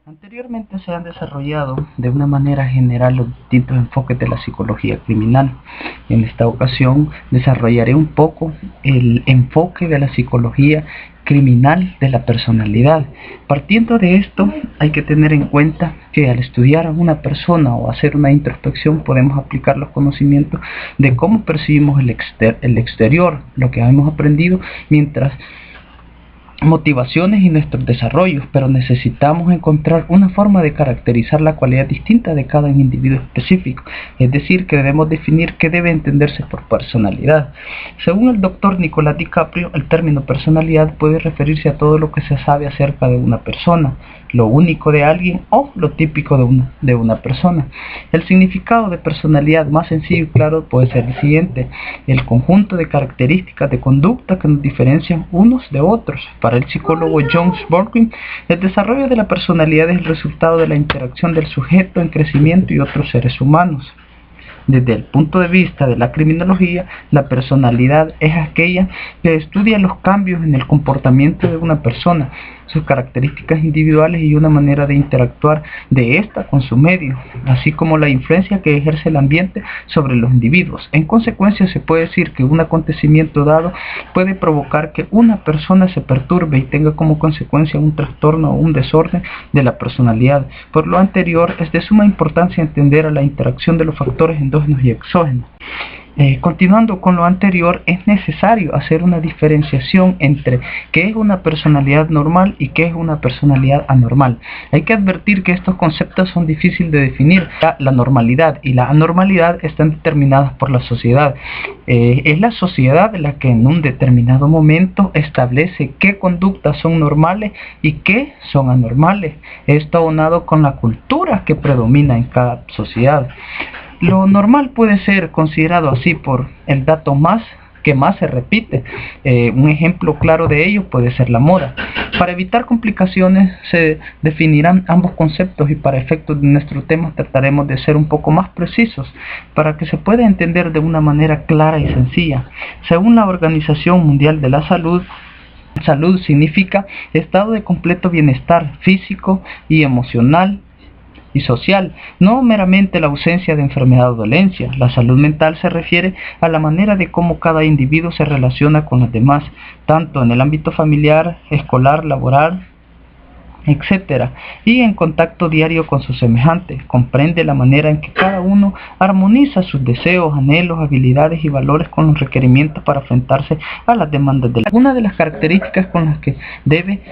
Anteriormente se han desarrollado de una manera general los distintos enfoques de la psicología criminal. En esta ocasión desarrollaré un poco el enfoque de la psicología criminal de la personalidad. Partiendo de esto, hay que tener en cuenta que al estudiar a una persona o hacer una introspección podemos aplicar los conocimientos de cómo percibimos el exterior, lo que hemos aprendido mientras motivaciones y nuestros desarrollos, pero necesitamos encontrar una forma de caracterizar la cualidad distinta de cada individuo específico, es decir, que debemos definir qué debe entenderse por personalidad. Según el doctor Nicolás DiCaprio, el término personalidad puede referirse a todo lo que se sabe acerca de una persona, lo único de alguien o lo típico de una persona. El significado de personalidad más sencillo y claro puede ser el siguiente: el conjunto de características de conducta que nos diferencian unos de otros. Para el psicólogo John Baldwin, el desarrollo de la personalidad es el resultado de la interacción del sujeto en crecimiento y otros seres humanos. Desde el punto de vista de la criminología, la personalidad es aquella que estudia los cambios en el comportamiento de una persona, sus características individuales y una manera de interactuar de ésta con su medio, así como la influencia que ejerce el ambiente sobre los individuos. En consecuencia, se puede decir que un acontecimiento dado puede provocar que una persona se perturbe y tenga como consecuencia un trastorno o un desorden de la personalidad. Por lo anterior, es de suma importancia entender a la interacción de los factores endógenos y exógenos. Continuando con lo anterior, es necesario hacer una diferenciación entre qué es una personalidad normal y qué es una personalidad anormal. Hay que advertir que estos conceptos son difíciles de definir. La normalidad y la anormalidad están determinadas por la sociedad. Es la sociedad la que en un determinado momento establece qué conductas son normales y qué son anormales. Esto aunado con la cultura que predomina en cada sociedad. Lo normal puede ser considerado así por el dato que más se repite. Un ejemplo claro de ello puede ser la moda. Para evitar complicaciones se definirán ambos conceptos y para efectos de nuestro tema trataremos de ser un poco más precisos para que se pueda entender de una manera clara y sencilla. Según la Organización Mundial de la Salud, salud significa estado de completo bienestar físico y emocional y social, no meramente la ausencia de enfermedad o dolencia. La salud mental se refiere a la manera de cómo cada individuo se relaciona con los demás, tanto en el ámbito familiar, escolar, laboral, etc., y en contacto diario con sus semejantes. Comprende la manera en que cada uno armoniza sus deseos, anhelos, habilidades y valores con los requerimientos para enfrentarse a las demandas de la vida. Una de las características con las que debe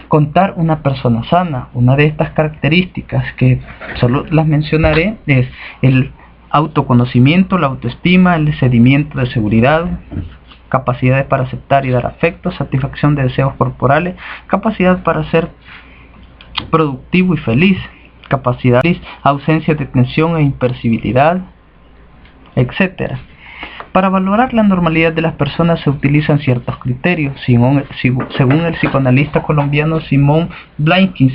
contar una persona sana, una de estas características que solo las mencionaré, es el autoconocimiento, la autoestima, el sentimiento de seguridad, capacidades para aceptar y dar afecto, satisfacción de deseos corporales, capacidad para ser productivo y feliz, capacidad, ausencia de tensión e impercibilidad, etc. Para valorar la normalidad de las personas se utilizan ciertos criterios. Según el psicoanalista colombiano Simón Blankins,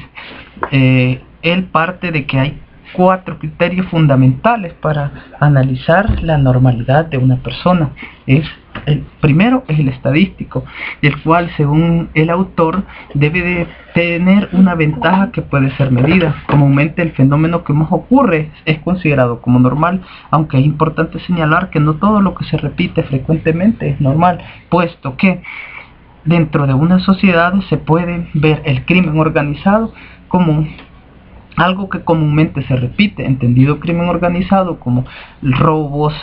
él parte de que hay 4 criterios fundamentales para analizar la normalidad de una persona. El primero es el estadístico, el cual, según el autor, debe de tener una ventaja que puede ser medida. Comúnmente el fenómeno que más ocurre es considerado como normal, aunque es importante señalar que no todo lo que se repite frecuentemente es normal, puesto que dentro de una sociedad se puede ver el crimen organizado como algo que comúnmente se repite, entendido crimen organizado como robos,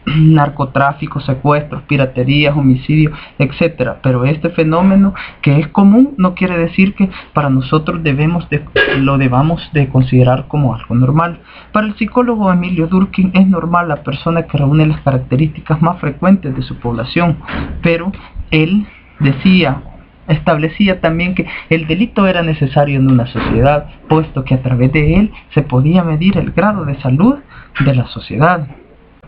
narcotráfico, secuestros, piraterías, homicidios, etc. Pero este fenómeno que es común no quiere decir que para nosotros lo debamos de considerar como algo normal. Para el psicólogo Emilio Durkheim es normal la persona que reúne las características más frecuentes de su población, pero él establecía también que el delito era necesario en una sociedad, puesto que a través de él se podía medir el grado de salud de la sociedad.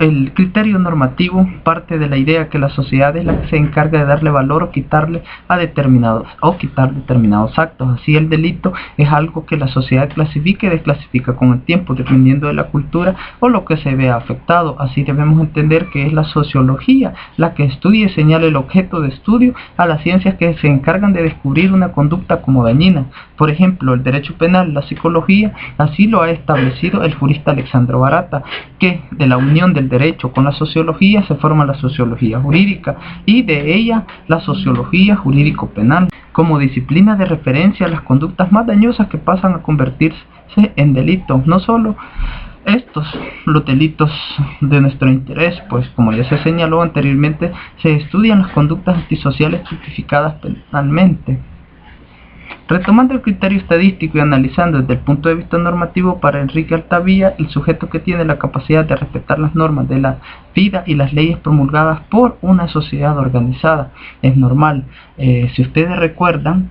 El criterio normativo parte de la idea que la sociedad es la que se encarga de darle valor o quitar determinados actos. Así, el delito es algo que la sociedad clasifica y desclasifica con el tiempo, dependiendo de la cultura o lo que se vea afectado. Así, debemos entender que es la sociología la que estudia y señala el objeto de estudio a las ciencias que se encargan de descubrir una conducta como dañina. Por ejemplo, el derecho penal, la psicología, así lo ha establecido el jurista Alexandro Barata, que de la unión del derecho con la sociología se forma la sociología jurídica y de ella la sociología jurídico-penal como disciplina de referencia a las conductas más dañosas que pasan a convertirse en delitos. No solo los delitos de nuestro interés, pues como ya se señaló anteriormente, se estudian las conductas antisociales tipificadas penalmente. Retomando el criterio estadístico y analizando desde el punto de vista normativo, para Enrique Altavilla, el sujeto que tiene la capacidad de respetar las normas de la vida y las leyes promulgadas por una sociedad organizada es normal. Si ustedes recuerdan,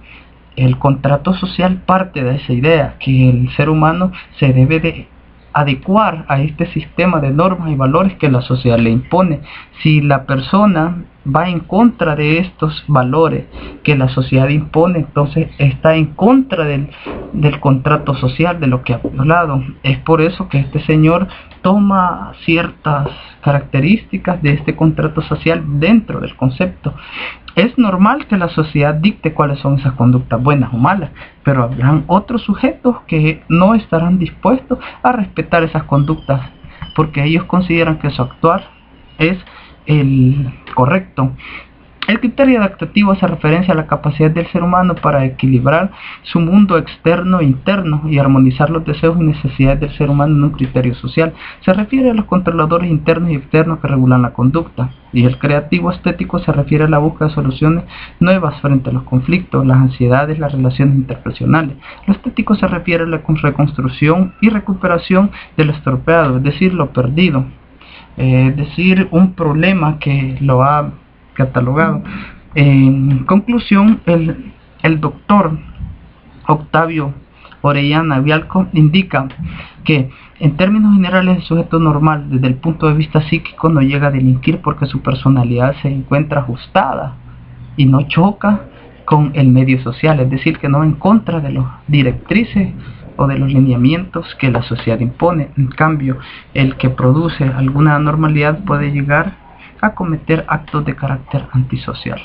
el contrato social parte de esa idea, que el ser humano se debe de adecuar a este sistema de normas y valores que la sociedad le impone. Si la persona va en contra de estos valores que la sociedad impone, entonces está en contra del contrato social, de lo que ha hablado. Es por eso que este señor toma ciertas características de este contrato social dentro del concepto. Es normal que la sociedad dicte cuáles son esas conductas buenas o malas, pero habrán otros sujetos que no estarán dispuestos a respetar esas conductas porque ellos consideran que su actuar es el correcto. El criterio adaptativo hace referencia a la capacidad del ser humano para equilibrar su mundo externo e interno y armonizar los deseos y necesidades del ser humano en un criterio social. Se refiere a los controladores internos y externos que regulan la conducta. Y el creativo estético se refiere a la búsqueda de soluciones nuevas frente a los conflictos, las ansiedades, las relaciones interpersonales. Lo estético se refiere a la reconstrucción y recuperación de lo estropeado, es decir, lo perdido. Es decir, un problema que lo ha catalogado. En conclusión, el doctor Octavio Orellana Vialco indica que en términos generales el sujeto normal desde el punto de vista psíquico no llega a delinquir porque su personalidad se encuentra ajustada y no choca con el medio social, es decir, que no va en contra de las directrices o de los lineamientos que la sociedad impone. En cambio, el que produce alguna anormalidad puede llegar a cometer actos de carácter antisocial.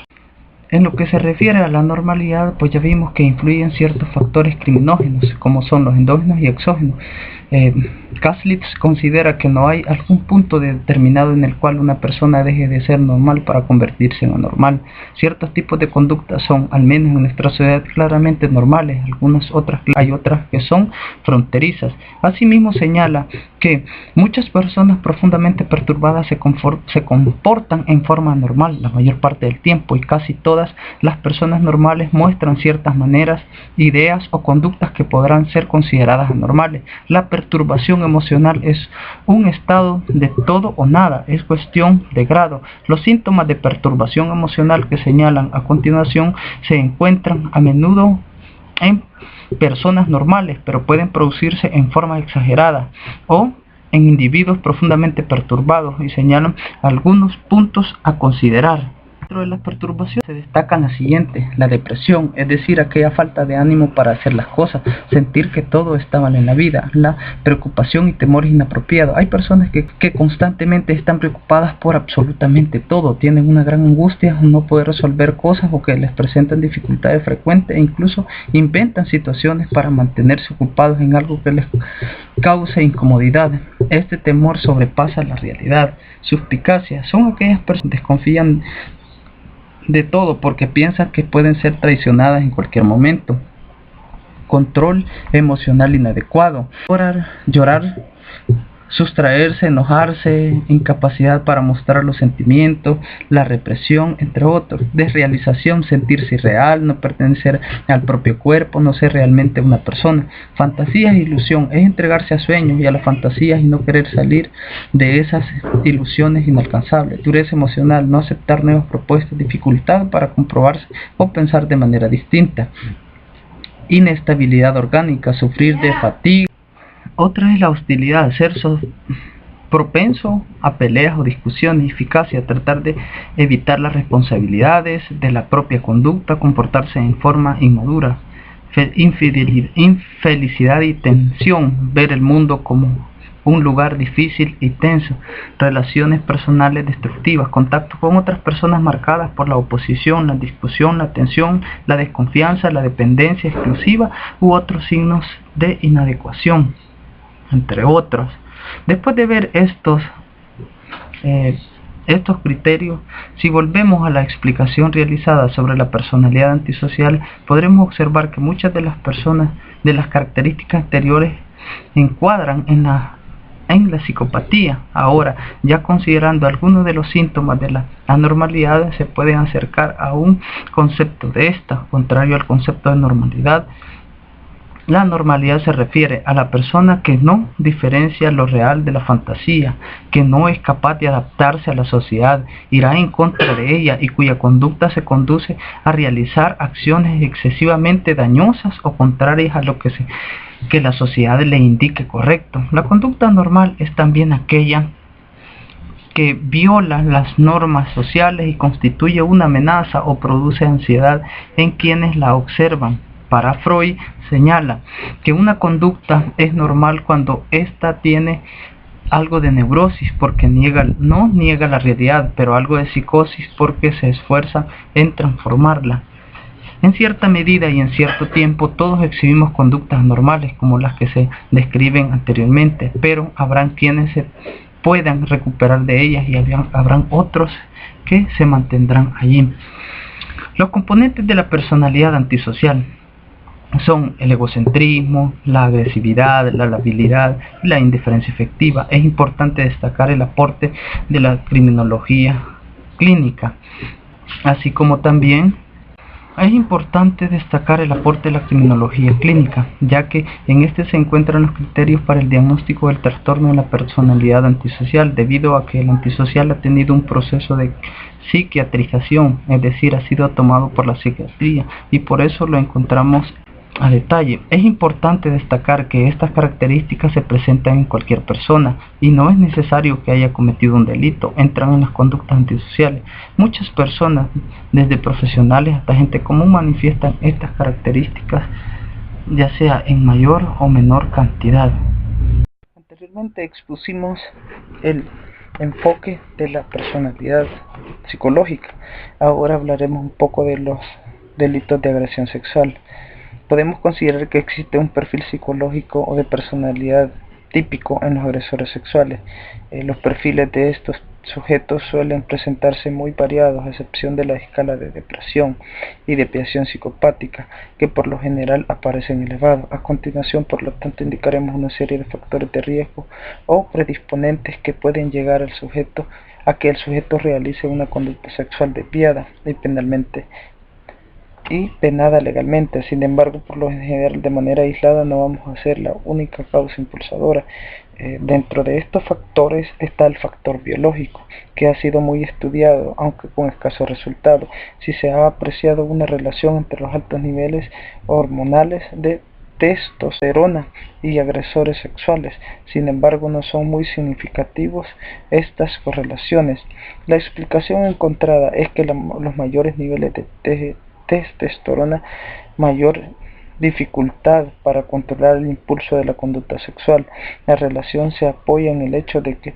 En lo que se refiere a la normalidad, pues ya vimos que influyen ciertos factores criminógenos, como son los endógenos y exógenos. Caslitz considera que no hay algún punto determinado en el cual una persona deje de ser normal para convertirse en anormal. Ciertos tipos de conductas son, al menos en nuestra sociedad, claramente normales, hay otras que son fronterizas. Asimismo señala que muchas personas profundamente perturbadas se comportan en forma normal la mayor parte del tiempo, y casi todas las personas normales muestran ciertas maneras, ideas o conductas que podrán ser consideradas anormales. La perturbación emocional es un estado de todo o nada, es cuestión de grado. Los síntomas de perturbación emocional que señalan a continuación se encuentran a menudo en personas normales, pero pueden producirse en forma exagerada o en individuos profundamente perturbados, y señalan algunos puntos a considerar. Dentro de las perturbaciones se destacan las siguientes: la depresión, es decir, aquella falta de ánimo para hacer las cosas, sentir que todo está mal en la vida; la preocupación y temores inapropiados. Hay personas que constantemente están preocupadas por absolutamente todo, tienen una gran angustia, no poder resolver cosas o que les presentan dificultades frecuentes, e incluso inventan situaciones para mantenerse ocupados en algo que les cause incomodidad. Este temor sobrepasa la realidad. Suspicacia son aquellas personas que desconfían de todo porque piensan que pueden ser traicionadas en cualquier momento. Control emocional inadecuado: llorar, sustraerse, enojarse, incapacidad para mostrar los sentimientos, la represión, entre otros. Desrealización: sentirse irreal, no pertenecer al propio cuerpo, no ser realmente una persona. Fantasías e ilusión: es entregarse a sueños y a las fantasías y no querer salir de esas ilusiones inalcanzables. Dureza emocional: no aceptar nuevas propuestas, dificultad para comprobarse o pensar de manera distinta. Inestabilidad orgánica: sufrir de fatiga. Otra es la hostilidad, ser propenso a peleas o discusiones, eficacia, tratar de evitar las responsabilidades de la propia conducta, comportarse en forma inmadura, infelicidad y tensión, ver el mundo como un lugar difícil y tenso, relaciones personales destructivas, contacto con otras personas marcadas por la oposición, la discusión, la tensión, la desconfianza, la dependencia exclusiva u otros signos de inadecuación, entre otros. Después de ver estos criterios, si volvemos a la explicación realizada sobre la personalidad antisocial, podremos observar que muchas de las características anteriores encuadran en la psicopatía. Ahora, ya considerando algunos de los síntomas de la anormalidad, se pueden acercar a un concepto de esta, contrario al concepto de normalidad. La normalidad se refiere a la persona que no diferencia lo real de la fantasía, que no es capaz de adaptarse a la sociedad, irá en contra de ella y cuya conducta se conduce a realizar acciones excesivamente dañosas o contrarias a lo que la sociedad le indique correcto. La conducta normal es también aquella que viola las normas sociales y constituye una amenaza o produce ansiedad en quienes la observan. Para Freud, señala que una conducta es normal cuando ésta tiene algo de neurosis porque no niega la realidad, pero algo de psicosis porque se esfuerza en transformarla. En cierta medida y en cierto tiempo todos exhibimos conductas normales como las que se describen anteriormente, pero habrán quienes se puedan recuperar de ellas y habrán otros que se mantendrán allí. Los componentes de la personalidad antisocial son el egocentrismo, la agresividad, la labilidad y la indiferencia efectiva. Es importante destacar el aporte de la criminología clínica, así como también es importante destacar el aporte de la criminología clínica, ya que en este se encuentran los criterios para el diagnóstico del trastorno de la personalidad antisocial, debido a que el antisocial ha tenido un proceso de psiquiatrización, es decir, ha sido tomado por la psiquiatría, y por eso lo encontramos a detalle. Es importante destacar que estas características se presentan en cualquier persona y no es necesario que haya cometido un delito. Entran en las conductas antisociales. Muchas personas, desde profesionales hasta gente común, manifiestan estas características, ya sea en mayor o menor cantidad. Anteriormente expusimos el enfoque de la personalidad psicológica. Ahora hablaremos un poco de los delitos de agresión sexual. Podemos considerar que existe un perfil psicológico o de personalidad típico en los agresores sexuales. Los perfiles de estos sujetos suelen presentarse muy variados, a excepción de la escala de depresión y depiación psicopática, que por lo general aparecen elevados. A continuación, por lo tanto, indicaremos una serie de factores de riesgo o predisponentes que pueden llegar a que el sujeto realice una conducta sexual desviada y penada legalmente. Sin embargo, por lo general, de manera aislada no vamos a ser la única causa impulsadora. Dentro de estos factores está el factor biológico, que ha sido muy estudiado, aunque con escaso resultado. Si se ha apreciado una relación entre los altos niveles hormonales de testosterona y agresores sexuales, sin embargo no son muy significativos estas correlaciones. La explicación encontrada es que los mayores niveles de testosterona, mayor dificultad para controlar el impulso de la conducta sexual. La relación se apoya en el hecho de que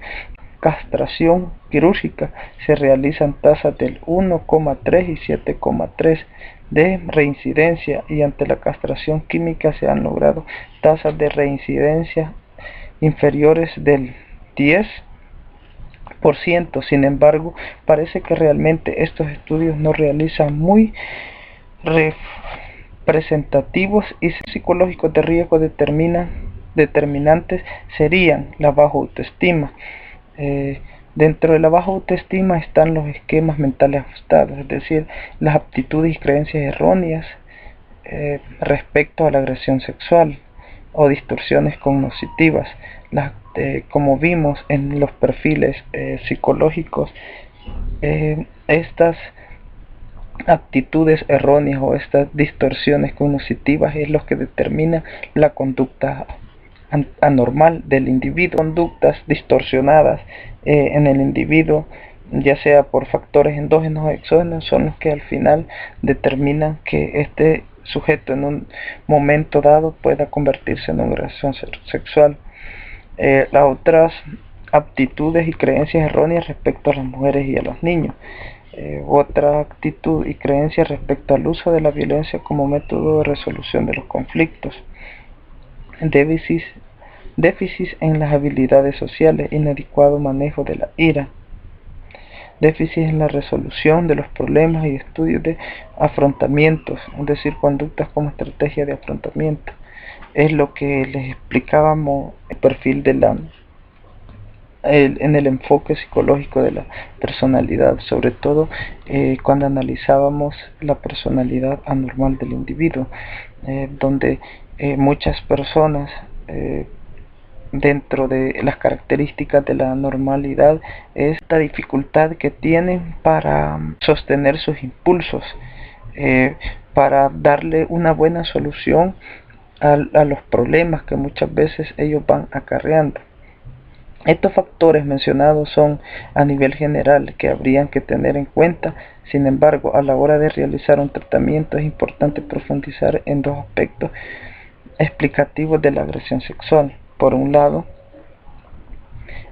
castración quirúrgica se realiza en tasas del 1,3 y 7,3 de reincidencia, y ante la castración química se han logrado tasas de reincidencia inferiores del 10%. Sin embargo, parece que realmente estos estudios no realizan muy representativos y psicológicos de riesgo determinantes serían la baja autoestima. Dentro de la baja autoestima están los esquemas mentales ajustados, es decir, las aptitudes y creencias erróneas respecto a la agresión sexual o distorsiones cognitivas. Como vimos en los perfiles psicológicos, estas actitudes erróneas o estas distorsiones cognitivas es lo que determina la conducta anormal del individuo, conductas distorsionadas en el individuo, ya sea por factores endógenos o exógenos, son los que al final determinan que este sujeto en un momento dado pueda convertirse en una agresión sexual. Las otras aptitudes y creencias erróneas respecto a las mujeres y a los niños. Otra actitud y creencia respecto al uso de la violencia como método de resolución de los conflictos. Déficit en las habilidades sociales, inadecuado manejo de la ira. Déficit en la resolución de los problemas y estudios de afrontamientos, es decir, conductas como estrategia de afrontamiento. Es lo que les explicábamos el perfil de en el enfoque psicológico de la personalidad, sobre todo cuando analizábamos la personalidad anormal del individuo, donde muchas personas dentro de las características de la normalidad es la dificultad que tienen para sostener sus impulsos, para darle una buena solución a los problemas que muchas veces ellos van acarreando. Estos factores mencionados son a nivel general que habrían que tener en cuenta. Sin embargo, a la hora de realizar un tratamiento es importante profundizar en dos aspectos explicativos de la agresión sexual. Por un lado,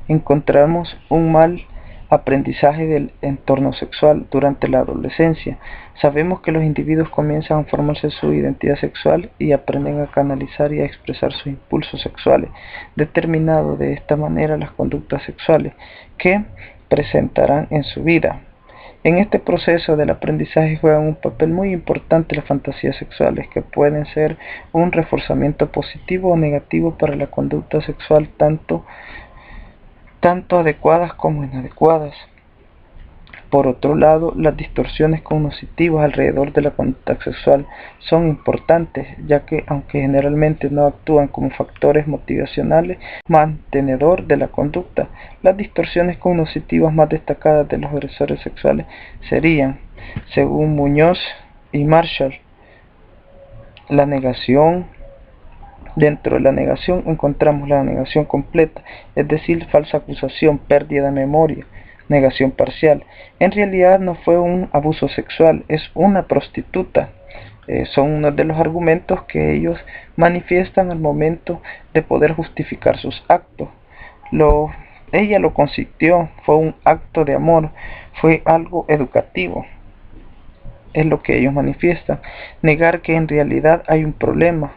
encontramos un mal aprendizaje del entorno sexual durante la adolescencia. Sabemos que los individuos comienzan a formarse su identidad sexual y aprenden a canalizar y a expresar sus impulsos sexuales, determinando de esta manera las conductas sexuales que presentarán en su vida. En este proceso del aprendizaje juegan un papel muy importante las fantasías sexuales, que pueden ser un reforzamiento positivo o negativo para la conducta sexual, tanto adecuadas como inadecuadas. Por otro lado, las distorsiones cognitivas alrededor de la conducta sexual son importantes, ya que aunque generalmente no actúan como factores motivacionales mantenedor de la conducta, las distorsiones cognitivas más destacadas de los agresores sexuales serían, según Muñoz y Marshall, la negación. Dentro de la negación encontramos la negación completa, es decir, falsa acusación, pérdida de memoria, negación parcial. En realidad no fue un abuso sexual, es una prostituta. Son uno de los argumentos que ellos manifiestan al momento de poder justificar sus actos. Ella lo consintió, fue un acto de amor, fue algo educativo. Es lo que ellos manifiestan. Negar que en realidad hay un problema.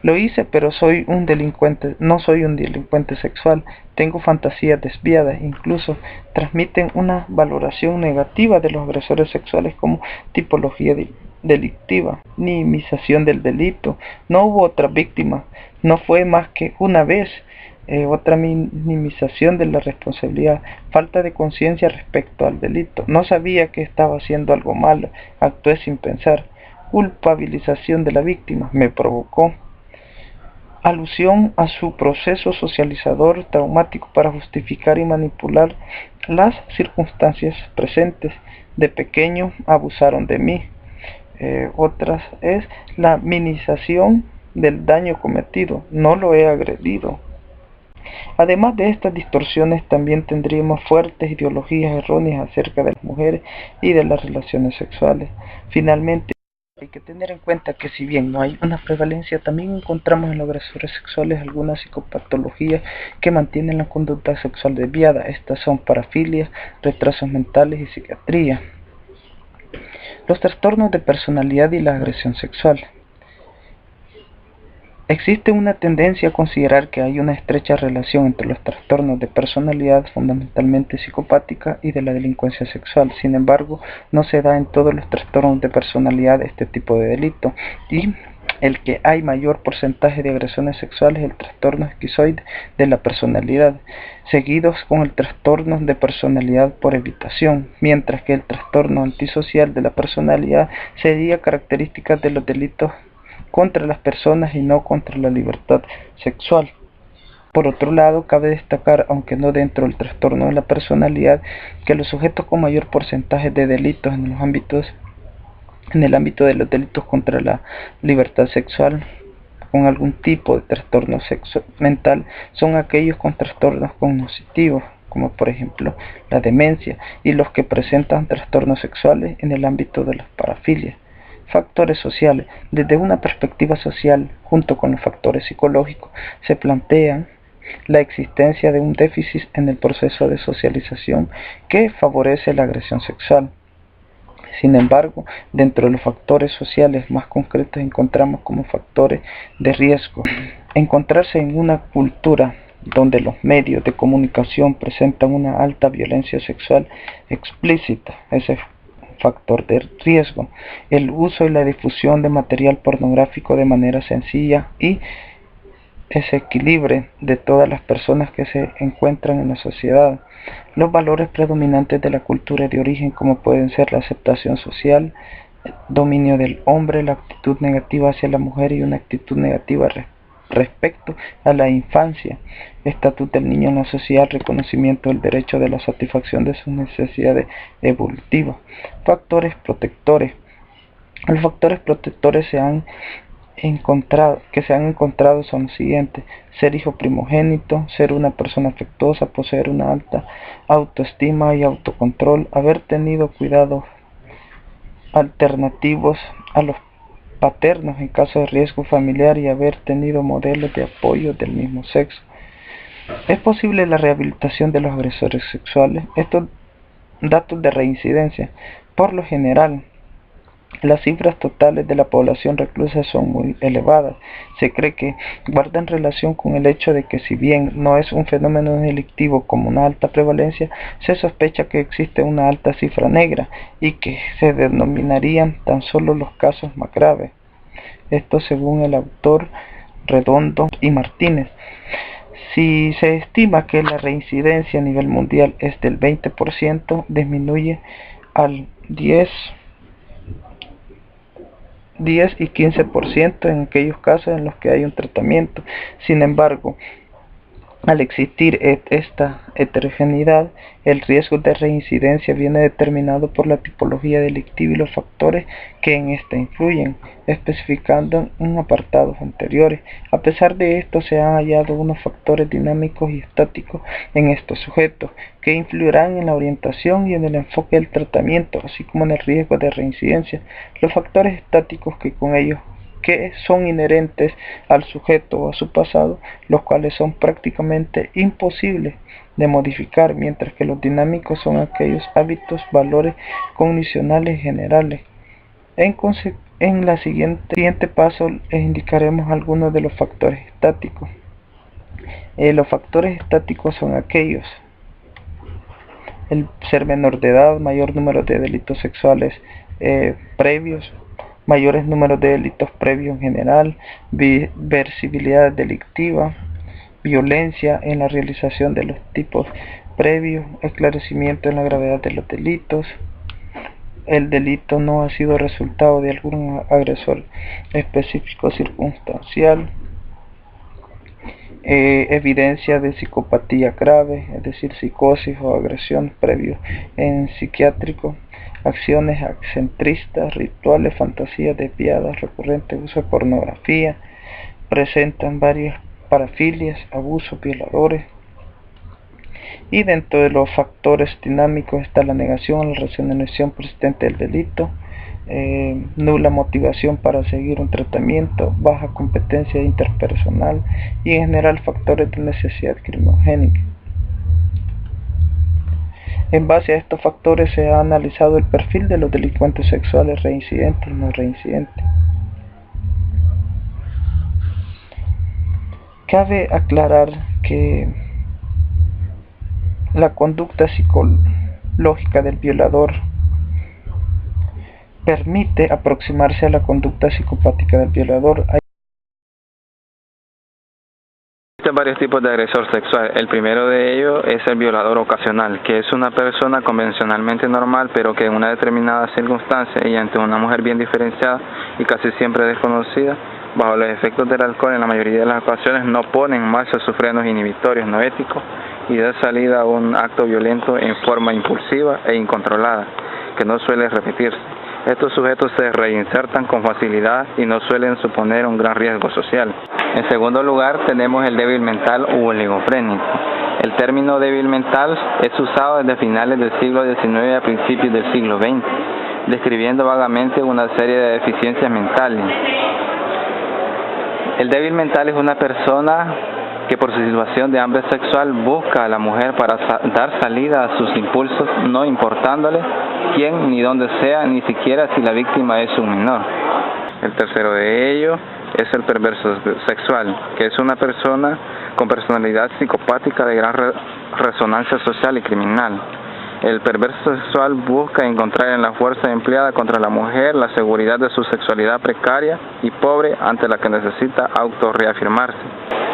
Lo hice, pero soy un delincuente, no soy un delincuente sexual, tengo fantasías desviadas. Incluso transmiten una valoración negativa de los agresores sexuales como tipología delictiva, minimización del delito. No hubo otra víctima, no fue más que una vez. Otra minimización de la responsabilidad, falta de conciencia respecto al delito. No sabía que estaba haciendo algo malo, actué sin pensar. Culpabilización de la víctima, me provocó. Alusión a su proceso socializador traumático para justificar y manipular las circunstancias presentes. De pequeño abusaron de mí. Otras es la minimización del daño cometido. No lo he agredido. Además de estas distorsiones, también tendríamos fuertes ideologías erróneas acerca de las mujeres y de las relaciones sexuales. Finalmente, hay que tener en cuenta que si bien no hay una prevalencia, también encontramos en los agresores sexuales algunas psicopatologías que mantienen la conducta sexual desviada. Estas son parafilia, retrasos mentales y psiquiatría. Los trastornos de personalidad y la agresión sexual. Existe una tendencia a considerar que hay una estrecha relación entre los trastornos de personalidad, fundamentalmente psicopática, y de la delincuencia sexual. Sin embargo, no se da en todos los trastornos de personalidad este tipo de delito, y el que hay mayor porcentaje de agresiones sexuales es el trastorno esquizoide de la personalidad, seguidos con el trastorno de personalidad por evitación, mientras que el trastorno antisocial de la personalidad sería característica de los delitos contra las personas y no contra la libertad sexual. Por otro lado, cabe destacar, aunque no dentro del trastorno de la personalidad, que los sujetos con mayor porcentaje de delitos en el ámbito de los delitos contra la libertad sexual con algún tipo de trastorno mental son aquellos con trastornos cognitivos, como por ejemplo la demencia, y los que presentan trastornos sexuales en el ámbito de las parafilias. Factores sociales. Desde una perspectiva social, junto con los factores psicológicos, se plantean la existencia de un déficit en el proceso de socialización que favorece la agresión sexual. Sin embargo, dentro de los factores sociales más concretos encontramos como factores de riesgo. Encontrarse en una cultura donde los medios de comunicación presentan una alta violencia sexual explícita, ese es un factor de riesgo. El uso y la difusión de material pornográfico de manera sencilla y ese equilibrio de todas las personas que se encuentran en la sociedad. Los valores predominantes de la cultura de origen, como pueden ser la aceptación social, dominio del hombre, la actitud negativa hacia la mujer y una actitud negativa respecto a la infancia, estatus del niño en la sociedad, reconocimiento del derecho de la satisfacción de sus necesidades evolutivas. Factores protectores. Los factores protectores se han encontrado son los siguientes: ser hijo primogénito, ser una persona afectuosa, poseer una alta autoestima y autocontrol, haber tenido cuidados alternativos a los paternos en caso de riesgo familiar y haber tenido modelos de apoyo del mismo sexo. ¿Es posible la rehabilitación de los agresores sexuales? Estos datos de reincidencia. Por lo general, las cifras totales de la población reclusa son muy elevadas. Se cree que guardan relación con el hecho de que, si bien no es un fenómeno delictivo como una alta prevalencia, se sospecha que existe una alta cifra negra y que se denominarían tan solo los casos más graves. Esto según el autor Redondo y Martínez. Si se estima que la reincidencia a nivel mundial es del 20%, disminuye al 10 y 15% en aquellos casos en los que hay un tratamiento. Sin embargo, al existir esta heterogeneidad, el riesgo de reincidencia viene determinado por la tipología delictiva y los factores que en esta influyen, especificando en apartados anteriores. A pesar de esto, se han hallado unos factores dinámicos y estáticos en estos sujetos, que influirán en la orientación y en el enfoque del tratamiento, así como en el riesgo de reincidencia. Los factores estáticos que son inherentes al sujeto o a su pasado, los cuales son prácticamente imposibles de modificar, mientras que los dinámicos son aquellos hábitos, valores cognicionales generales. En la siguiente paso les indicaremos algunos de los factores estáticos. Los factores estáticos son aquellos: el ser menor de edad, mayor número de delitos sexuales previos, mayores números de delitos previos en general, versibilidad delictiva, violencia en la realización de los tipos previos, esclarecimiento en la gravedad de los delitos, el delito no ha sido resultado de algún agresor específico circunstancial, evidencia de psicopatía grave, es decir, psicosis o agresión previo en psiquiátrico, acciones excentristas, rituales, fantasías desviadas, recurrente uso de pornografía, presentan varias parafilias, abusos, violadores. Y dentro de los factores dinámicos está la negación, la racionalización persistente del delito, nula motivación para seguir un tratamiento, baja competencia interpersonal y en general factores de necesidad criminogénica. En base a estos factores se ha analizado el perfil de los delincuentes sexuales reincidentes y no reincidentes. Cabe aclarar que la conducta psicológica del violador permite aproximarse a la conducta psicopática del violador. Existen varios tipos de agresor sexual. El primero de ellos es el violador ocasional, que es una persona convencionalmente normal, pero que en una determinada circunstancia y ante una mujer bien diferenciada y casi siempre desconocida, bajo los efectos del alcohol en la mayoría de las ocasiones no pone en marcha sus frenos inhibitorios no éticos y da salida a un acto violento en forma impulsiva e incontrolada, que no suele repetirse. Estos sujetos se reinsertan con facilidad y no suelen suponer un gran riesgo social. En segundo lugar, tenemos el débil mental u oligofrénico. El término débil mental es usado desde finales del siglo XIX a principios del siglo XX, describiendo vagamente una serie de deficiencias mentales. El débil mental es una persona que por su situación de hambre sexual busca a la mujer para dar salida a sus impulsos, no importándole quién ni dónde sea, ni siquiera si la víctima es un menor. El tercero de ellos es el perverso sexual, que es una persona con personalidad psicopática de gran resonancia social y criminal. El perverso sexual busca encontrar en la fuerza empleada contra la mujer la seguridad de su sexualidad precaria y pobre ante la que necesita autorreafirmarse.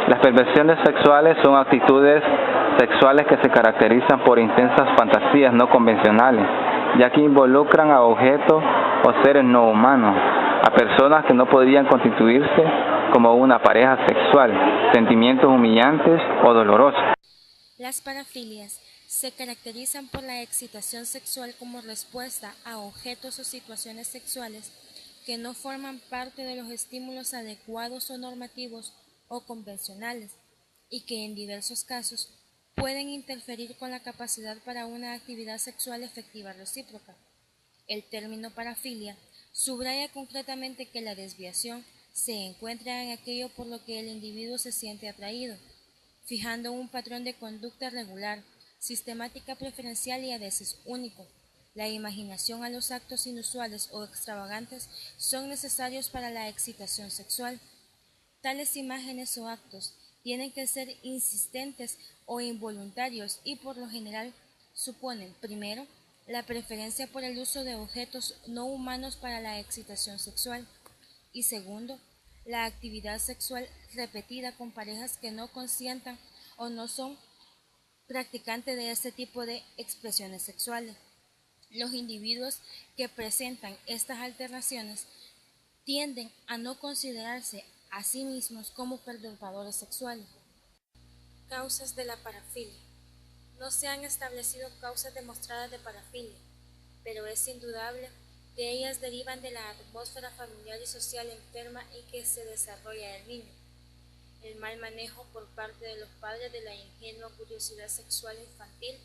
Las perversiones sexuales son actitudes sexuales que se caracterizan por intensas fantasías no convencionales, ya que involucran a objetos o seres no humanos, a personas que no podrían constituirse como una pareja sexual, sentimientos humillantes o dolorosos. Las parafilias se caracterizan por la excitación sexual como respuesta a objetos o situaciones sexuales que no forman parte de los estímulos adecuados o normativos o convencionales y que en diversos casos pueden interferir con la capacidad para una actividad sexual efectiva recíproca. El término parafilia subraya concretamente que la desviación se encuentra en aquello por lo que el individuo se siente atraído, fijando un patrón de conducta regular, sistemática, preferencial y a veces único. La imaginación a los actos inusuales o extravagantes son necesarios para la excitación sexual. Tales imágenes o actos tienen que ser insistentes o involuntarios y por lo general suponen, primero, la preferencia por el uso de objetos no humanos para la excitación sexual y segundo, la actividad sexual repetida con parejas que no consientan o no son practicantes de este tipo de expresiones sexuales. Los individuos que presentan estas alteraciones tienden a no considerarse a sí mismos como perturbadores sexuales. Causas de la parafilia. No se han establecido causas demostradas de parafilia, pero es indudable que ellas derivan de la atmósfera familiar y social enferma en que se desarrolla el niño, el mal manejo por parte de los padres de la ingenua curiosidad sexual infantil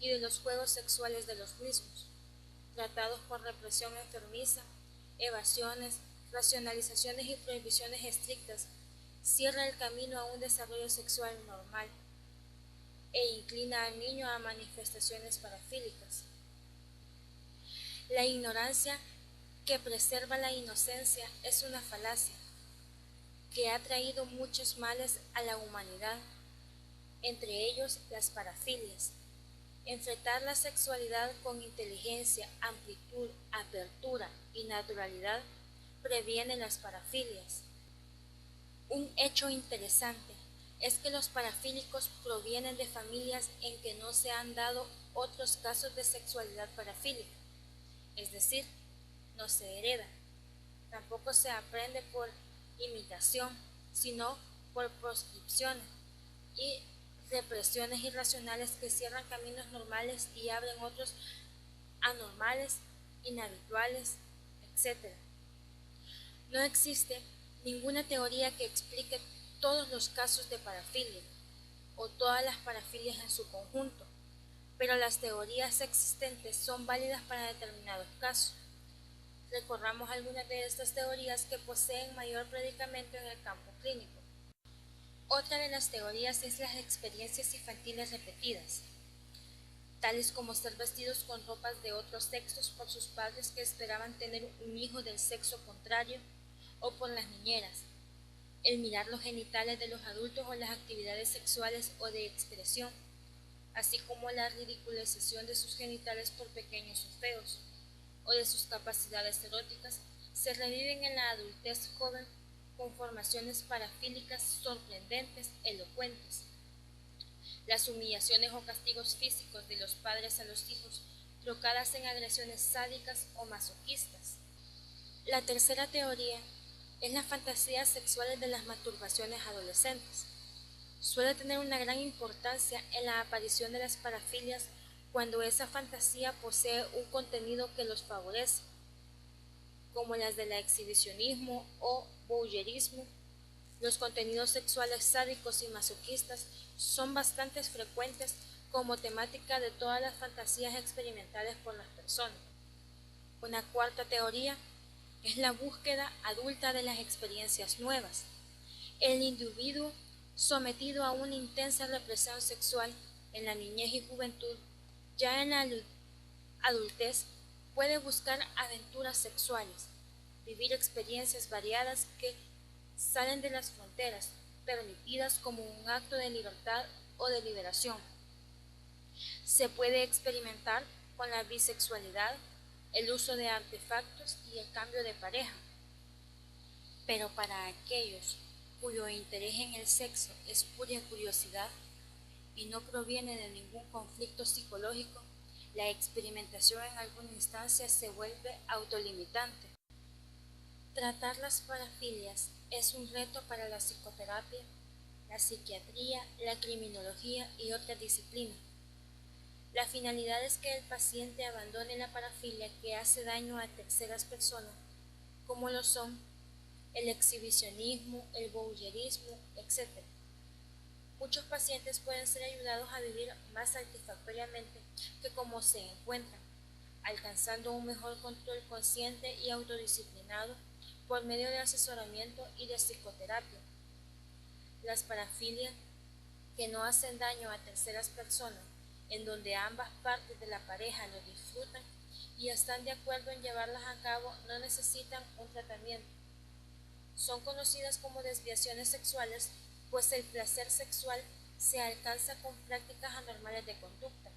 y de los juegos sexuales de los mismos, tratados por represión enfermiza, evasiones, racionalizaciones y prohibiciones estrictas, cierra el camino a un desarrollo sexual normal e inclina al niño a manifestaciones parafílicas. La ignorancia que preserva la inocencia es una falacia que ha traído muchos males a la humanidad, entre ellos las parafilias. Enfrentar la sexualidad con inteligencia, amplitud, apertura y naturalidad previene las parafilias. Un hecho interesante es que los parafílicos provienen de familias en que no se han dado otros casos de sexualidad parafílica, es decir, no se hereda, tampoco se aprende por imitación, sino por proscripciones y represiones irracionales que cierran caminos normales y abren otros anormales, inhabituales, etc. No existe ninguna teoría que explique todos los casos de parafilia o todas las parafilias en su conjunto, pero las teorías existentes son válidas para determinados casos. Recorramos algunas de estas teorías que poseen mayor predicamento en el campo clínico. Otra de las teorías es las experiencias infantiles repetidas, tales como ser vestidos con ropas de otros sexos por sus padres que esperaban tener un hijo del sexo contrario, o por las niñeras, el mirar los genitales de los adultos o las actividades sexuales o de expresión, así como la ridiculización de sus genitales por pequeños o feos, o de sus capacidades eróticas, se reviven en la adultez joven con formaciones parafílicas sorprendentes, elocuentes. Las humillaciones o castigos físicos de los padres a los hijos, trocadas en agresiones sádicas o masoquistas. La tercera teoría es las fantasías sexuales de las masturbaciones adolescentes. Suele tener una gran importancia en la aparición de las parafilias cuando esa fantasía posee un contenido que los favorece. como las del exhibicionismo o voyeurismo. Los contenidos sexuales sádicos y masoquistas son bastante frecuentes como temática de todas las fantasías experimentales por las personas. Una cuarta teoría es la búsqueda adulta de las experiencias nuevas. El individuo sometido a una intensa represión sexual en la niñez y juventud, ya en la adultez puede buscar aventuras sexuales, vivir experiencias variadas que salen de las fronteras permitidas como un acto de libertad o de liberación. Se puede experimentar con la bisexualidad, el uso de artefactos y el cambio de pareja. Pero para aquellos cuyo interés en el sexo es pura curiosidad y no proviene de ningún conflicto psicológico, la experimentación en alguna instancia se vuelve autolimitante. Tratar las parafilias es un reto para la psicoterapia, la psiquiatría, la criminología y otras disciplinas. La finalidad es que el paciente abandone la parafilia que hace daño a terceras personas, como lo son el exhibicionismo, el voyeurismo, etc. Muchos pacientes pueden ser ayudados a vivir más satisfactoriamente que como se encuentran, alcanzando un mejor control consciente y autodisciplinado por medio de asesoramiento y de psicoterapia. Las parafilias que no hacen daño a terceras personas, en donde ambas partes de la pareja lo disfrutan y están de acuerdo en llevarlas a cabo, no necesitan un tratamiento. Son conocidas como desviaciones sexuales, pues el placer sexual se alcanza con prácticas anormales de conducta.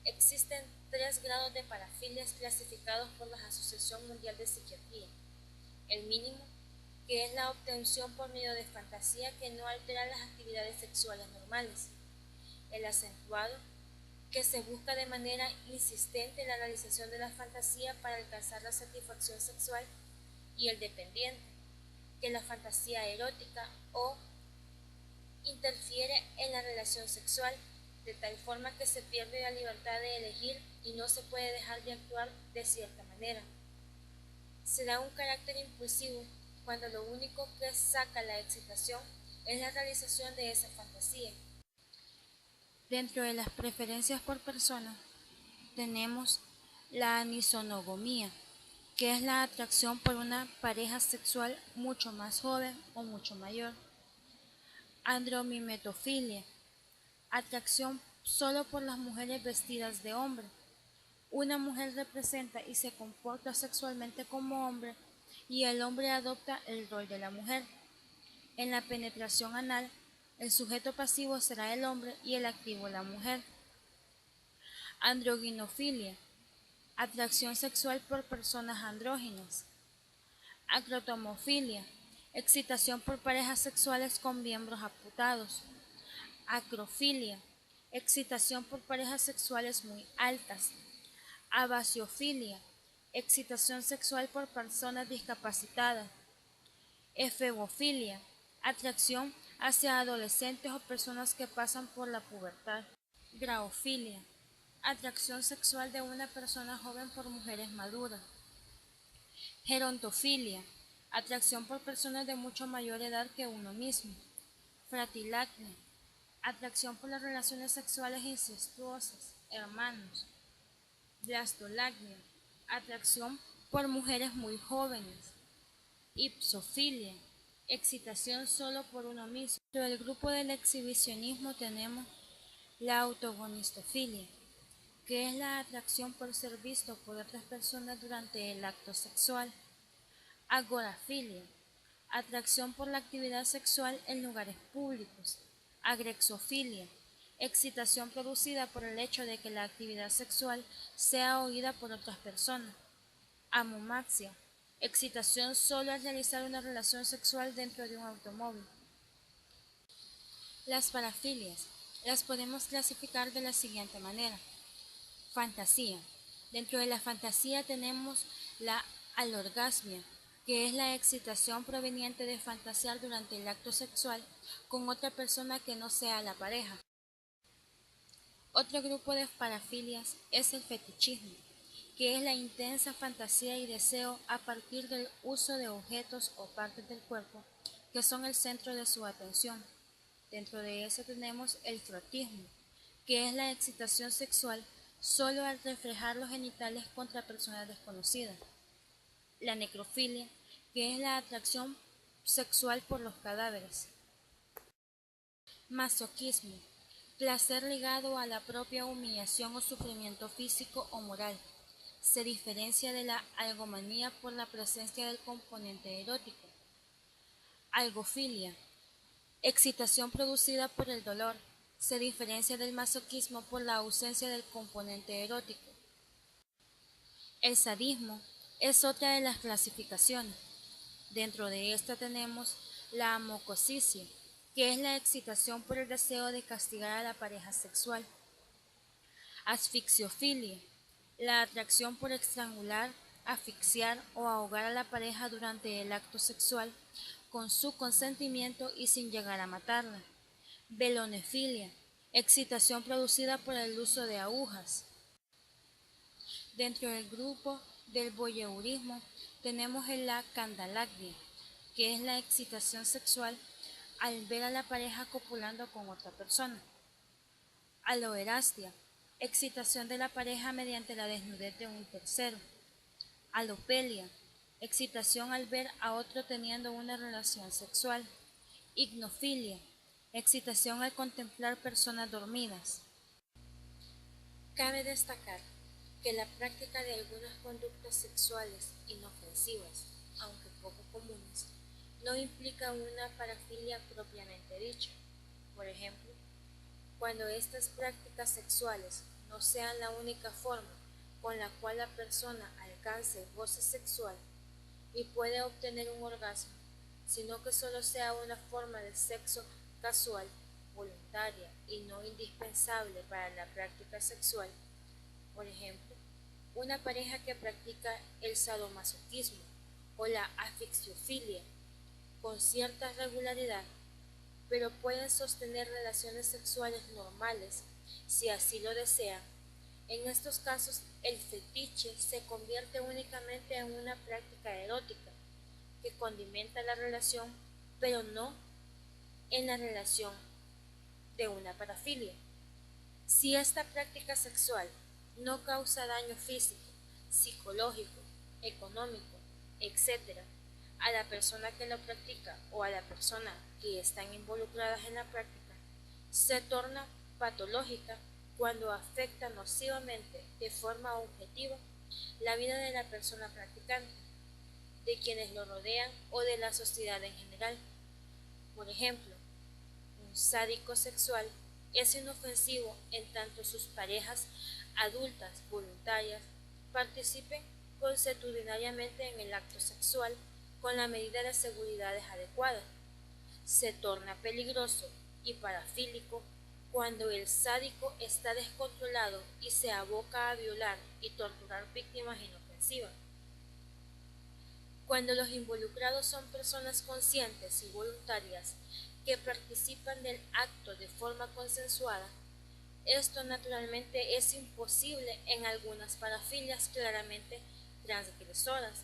Existen 3 grados de parafilias clasificados por la Asociación Mundial de Psiquiatría. El mínimo, que es la obtención por medio de fantasía que no altera las actividades sexuales normales. El acentuado, que se busca de manera insistente la realización de la fantasía para alcanzar la satisfacción sexual. Y el dependiente, que la fantasía erótica o interfiere en la relación sexual, de tal forma que se pierde la libertad de elegir y no se puede dejar de actuar de cierta manera. Se da un carácter impulsivo cuando lo único que saca la excitación es la realización de esa fantasía. Dentro de las preferencias por persona tenemos la anisonogamia, que es la atracción por una pareja sexual mucho más joven o mucho mayor. Andromimetofilia, atracción solo por las mujeres vestidas de hombre. Una mujer representa y se comporta sexualmente como hombre y el hombre adopta el rol de la mujer. En la penetración anal, el sujeto pasivo será el hombre y el activo la mujer. Androginofilia, atracción sexual por personas andróginas. Acrotomofilia, excitación por parejas sexuales con miembros amputados. Acrofilia, excitación por parejas sexuales muy altas. Abasiofilia, excitación sexual por personas discapacitadas. Efebofilia, atracción hacia adolescentes o personas que pasan por la pubertad. Graofilia, atracción sexual de una persona joven por mujeres maduras. Gerontofilia, atracción por personas de mucho mayor edad que uno mismo. Fratilacnia, atracción por las relaciones sexuales incestuosas, hermanos. Blastolacnia, atracción por mujeres muy jóvenes. Ipsofilia, excitación solo por uno mismo. Dentro del grupo del exhibicionismo tenemos la autogonistofilia, que es la atracción por ser visto por otras personas durante el acto sexual. Agorafilia, atracción por la actividad sexual en lugares públicos. Agrexofilia, excitación producida por el hecho de que la actividad sexual sea oída por otras personas. Amomaxia, excitación solo al realizar una relación sexual dentro de un automóvil. Las parafilias las podemos clasificar de la siguiente manera. Fantasía. Dentro de la fantasía tenemos la alorgasmia, que es la excitación proveniente de fantasear durante el acto sexual con otra persona que no sea la pareja. Otro grupo de parafilias es el fetichismo, que es la intensa fantasía y deseo a partir del uso de objetos o partes del cuerpo que son el centro de su atención. Dentro de eso tenemos el frotismo, que es la excitación sexual solo al reflejar los genitales contra personas desconocidas. La necrofilia, que es la atracción sexual por los cadáveres. Masoquismo, placer ligado a la propia humillación o sufrimiento físico o moral. Se diferencia de la algomanía por la presencia del componente erótico. Algofilia, excitación producida por el dolor. Se diferencia del masoquismo por la ausencia del componente erótico. El sadismo es otra de las clasificaciones. Dentro de esta tenemos la amocosicia, que es la excitación por el deseo de castigar a la pareja sexual. Asfixiofilia, la atracción por estrangular, asfixiar o ahogar a la pareja durante el acto sexual con su consentimiento y sin llegar a matarla. Velonefilia, excitación producida por el uso de agujas. Dentro del grupo del voyeurismo tenemos la candalagnia, que es la excitación sexual al ver a la pareja copulando con otra persona. Aloerastia, excitación de la pareja mediante la desnudez de un tercero. Alopelia, excitación al ver a otro teniendo una relación sexual. Ignofilia, excitación al contemplar personas dormidas. Cabe destacar que la práctica de algunas conductas sexuales inofensivas, aunque poco comunes, no implica una parafilia propiamente dicha. Por ejemplo, cuando estas prácticas sexuales no sean la única forma con la cual la persona alcance el goce sexual y puede obtener un orgasmo, sino que solo sea una forma de sexo casual, voluntaria y no indispensable para la práctica sexual. Por ejemplo, una pareja que practica el sadomasoquismo o la asfixiofilia con cierta regularidad, pero pueden sostener relaciones sexuales normales si así lo desean. En estos casos, el fetiche se convierte únicamente en una práctica erótica que condimenta la relación, pero no en la relación de una parafilia. Si esta práctica sexual no causa daño físico, psicológico, económico, etc., a la persona que lo practica o a la persona que están involucradas en la práctica, se torna patológica cuando afecta nocivamente de forma objetiva la vida de la persona practicante, de quienes lo rodean o de la sociedad en general. Por ejemplo, un sádico sexual es inofensivo en tanto sus parejas adultas voluntarias participen consuetudinariamente en el acto sexual con la medida de seguridad adecuada. Se torna peligroso y parafílico cuando el sádico está descontrolado y se aboca a violar y torturar víctimas inofensivas. Cuando los involucrados son personas conscientes y voluntarias que participan del acto de forma consensuada, esto naturalmente es imposible en algunas parafilias claramente transgresoras,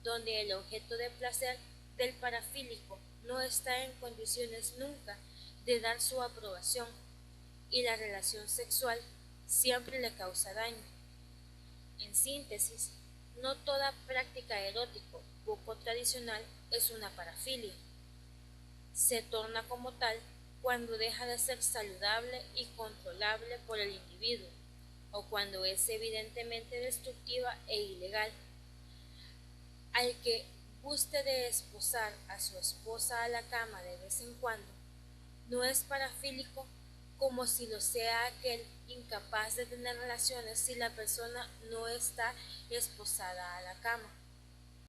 donde el objeto de placer del parafílico no está en condiciones nunca de dar su aprobación y la relación sexual siempre le causa daño. En síntesis, no toda práctica erótico poco tradicional es una parafilia. Se torna como tal cuando deja de ser saludable y controlable por el individuo, o cuando es evidentemente destructiva e ilegal. Al que guste de esposar a su esposa a la cama de vez en cuando, no es parafílico como si lo sea aquel incapaz de tener relaciones si la persona no está esposada a la cama.